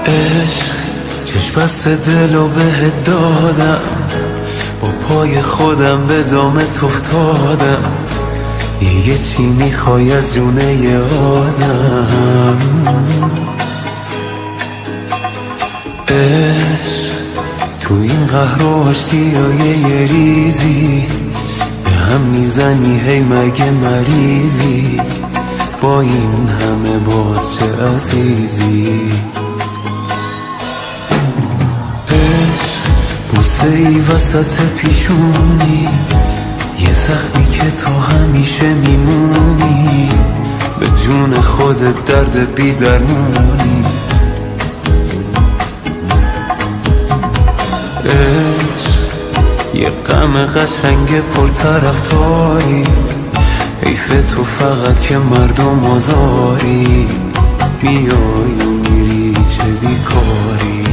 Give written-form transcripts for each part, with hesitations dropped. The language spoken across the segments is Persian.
عشق چشم بست دلو بهت دادم، با پای خودم به دامت افتادم. دیگه چی میخوای از جونه ی آدم؟ عشق تو این قهر و آشتیای یه ریزی به هم میزنی، هی مگه مریضی؟ با این همه باز چه عزیزی؟ بوسه ای وسط پیشونی، یه زخمی که تو همیشه میمونی، به جون خودت درد بی درمونی. عشق یه غم قشنگ پرطرفداری، حیف تو فقط که مردم آزاری، میای و میری چه بیکاری.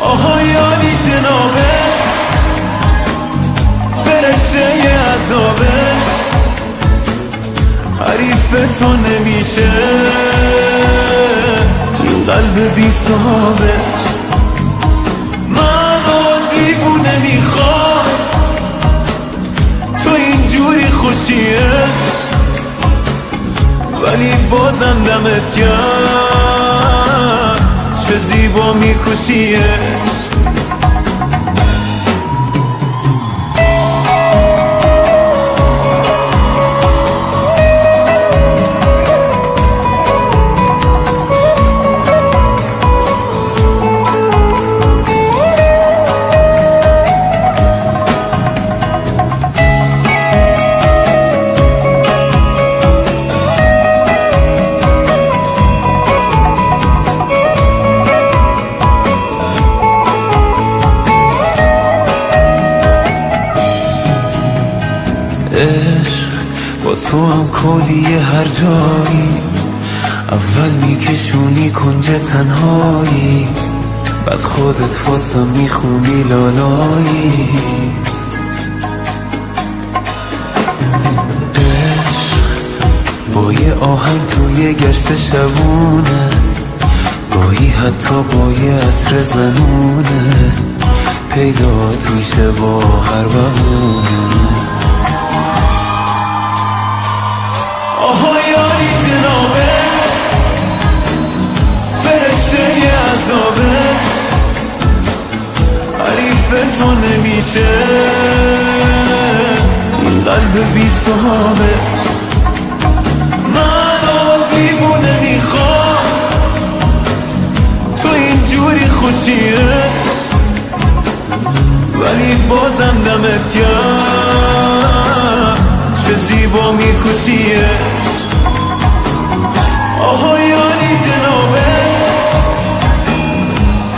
آهای عالی جنابه، فرشته عذابه، حریف تو نمیشه این قلب بی صحابه. من دیوونه میخوام تو اینجوری خوشیه، ولی بازم دمت گرم چه زیبا میکشیه. عشق با تو هم کلیه هر جایی، اول میکشونی کنج تنهایی، بعد خودت واسم میخونی لالایی. عشق با یه آهنگ توی گشت شبونه، گاهی حتی با یه عطر زنونه، پیدات میشه با هر بهونه. آهای عالی جنابه، فرشته عذابه، حریف تو نمیشه این قلب بی صحابه. من دیوونه میخوام تو اینجوری خوشیه، ولی بازم دمت گرم چه زیبا میکشیه. آهای عالی جنابه،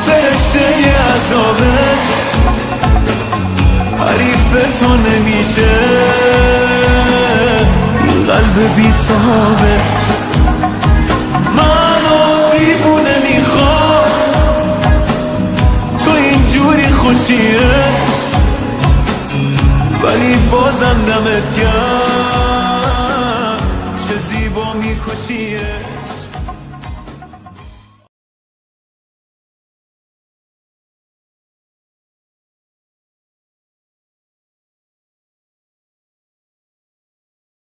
فرشته عذابه، حریف تو نمیشه این قلب بی صحابه. من دیوونه میخوام تو اینجوری خوشیه، ولی بازم دمت گرم چه زیبا میکشیه.